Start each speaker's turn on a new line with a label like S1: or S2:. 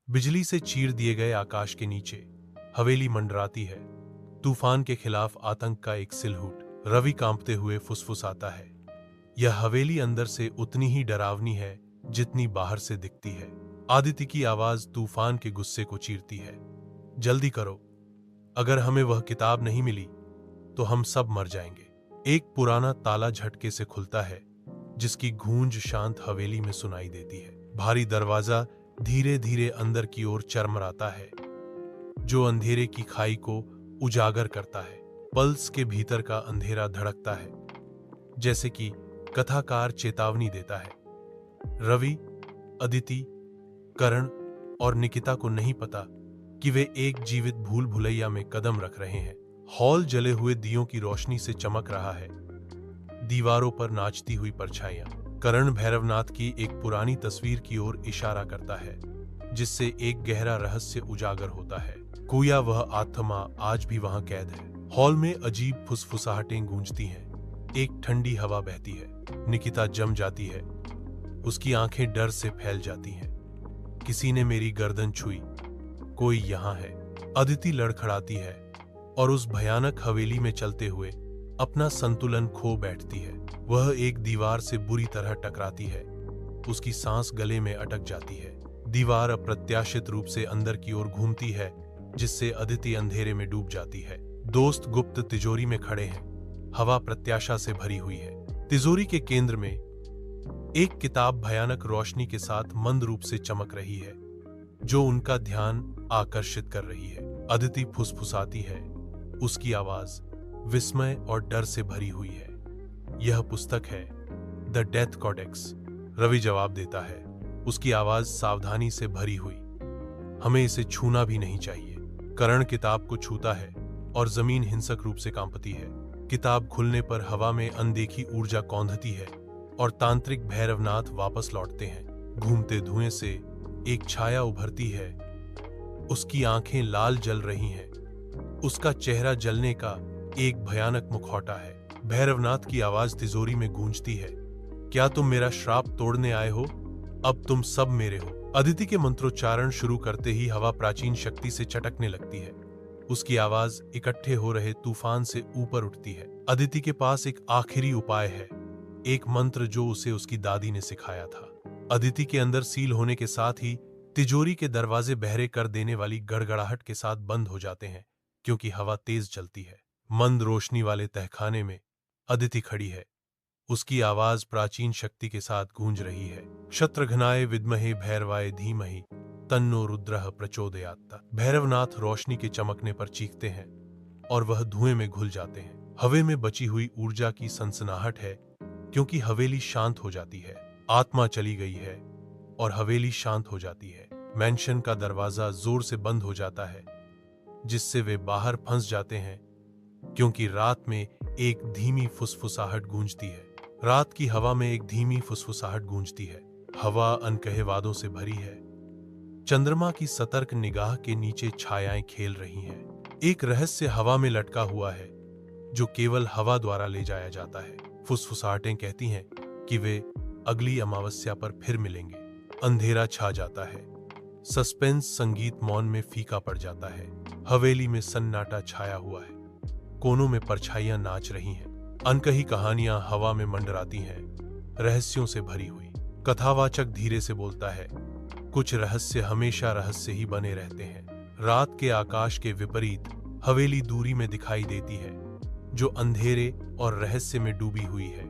S1: बिजली से चीर दिए गए आकाश के नीचे हवेली मंडराती है। तूफान के खिलाफ आतंक का एक सिलहूट। रवि कांपते हुए फुसफुसाता है, यह हवेली अंदर से उतनी ही डरावनी है जितनी बाहर से दिखती है। आदित्य की आवाज तूफान के गुस्से को चीरती है। जल्दी करो, अगर हमें वह किताब नहीं मिली तो हम सब मर जाएंगे। एक पुराना ताला झटके से खुलता है, जिसकी गूंज शांत हवेली में सुनाई देती है। भारी दरवाजा धीरे धीरे अंदर की ओर चरमराता है, जो अंधेरे की खाई को उजागर करता है। पल्स के भीतर का अंधेरा धड़कता है, जैसे कि कथाकार चेतावनी देता है। रवि, अदिति, करण और निकिता को नहीं पता कि वे एक जीवित भूल भुलैया में कदम रख रहे हैं। हॉल जले हुए दियों की रोशनी से चमक रहा है, दीवारों पर नाचती हुई परछाइयां। करण भैरवनाथ की एक पुरानी तस्वीर की ओर इशारा करता है, जिससे एक गहरा रहस्य उजागर होता है। गोया वह आत्मा आज भी वहां कैद है। हॉल में अजीब फुसफुसाहटें गूंजती हैं। एक ठंडी हवा बहती है। निकिता जम जाती है, उसकी आंखें डर से फैल जाती हैं। किसी ने मेरी गर्दन छुई, कोई यहां है। अदिति लड़खड़ाती है और उस भयानक हवेली में चलते हुए अपना संतुलन खो बैठती है। वह एक दीवार से बुरी तरह टकराती है, उसकी सांस गले में अटक जाती है। दीवार अप्रत्याशित रूप से अंदर की ओर घूमती है, जिससे अदिति अंधेरे में डूब जाती है। दोस्त गुप्त तिजोरी में खड़े हैं, हवा प्रत्याशा से भरी हुई है। तिजोरी के केंद्र में एक किताब भयानक रोशनी के साथ मंद रूप से चमक रही है, जो उनका ध्यान आकर्षित कर रही है। अदिति फुसफुसाती है, उसकी आवाज विस्मय और डर से भरी हुई है। यह पुस्तक है द डेथ कॉडेक्स। रवि जवाब देता है, उसकी आवाज सावधानी से भरी हुई। हमें इसे छूना भी नहीं चाहिए। करण किताब को छूता है और जमीन हिंसक रूप से कांपती है। किताब खुलने पर हवा में अनदेखी ऊर्जा कौंधती है और तांत्रिक भैरवनाथ वापस लौटते हैं। घूमते धुएं से एक छाया उभरती है, उसकी आंखें लाल जल रही हैं। उसका चेहरा जलने का एक भयानक मुखौटा है। भैरवनाथ की आवाज तिजोरी में गूंजती है, क्या तुम मेरा श्राप तोड़ने आए हो? अब तुम सब मेरे हो। अदिति के मंत्रोच्चारण शुरू करते ही हवा प्राचीन शक्ति से चटकने लगती है। उसकी आवाज इकट्ठे हो रहे तूफान से ऊपर उठती है। अदिति के पास एक आखिरी उपाय है, एक मंत्र जो उसे उसकी दादी ने सिखाया था। अदिति के अंदर सील होने के साथ ही तिजोरी के दरवाजे बहरे कर देने वाली गड़गड़ाहट के साथ बंद हो जाते हैं, क्योंकि हवा तेज चलती है। मंद रोशनी वाले तहखाने में अदिति खड़ी है, उसकी आवाज प्राचीन शक्ति के साथ गूंज रही है। शत्रघ्नाय विद्महे भैरवाय धीमहि तन्नो रुद्रः प्रचोदयात्। भैरवनाथ रोशनी के चमकने पर चीखते हैं और वह धुएं में घुल जाते हैं। हवा में बची हुई ऊर्जा की सनसनाहट है, क्योंकि हवेली शांत हो जाती है। आत्मा चली गई है और हवेली शांत हो जाती है। मैंशन का दरवाजा जोर से बंद हो जाता है, जिससे वे बाहर फंस जाते हैं, क्योंकि रात में एक धीमी फुसफुसाहट गूंजती है। रात की हवा में एक धीमी फुसफुसाहट गूंजती है। हवा अनकहे वादों से भरी है। चंद्रमा की सतर्क निगाह के नीचे छायाएं खेल रही हैं। एक रहस्य हवा में लटका हुआ है, जो केवल हवा द्वारा ले जाया जाता है। फुसफुसाहटें कहती हैं कि वे अगली अमावस्या पर फिर मिलेंगे। अंधेरा छा जाता है। सस्पेंस संगीत मौन में फीका पड़ जाता है। हवेली में सन्नाटा छाया हुआ है। कोनों में परछाइयां नाच रही हैं। अनकही कहानियां हवा में मंडराती हैं, रहस्यों से भरी हुई। कथावाचक धीरे से बोलता है, कुछ रहस्य हमेशा रहस्य ही बने रहते हैं। रात के आकाश के विपरीत हवेली दूरी में दिखाई देती है, जो अंधेरे और रहस्य में डूबी हुई है।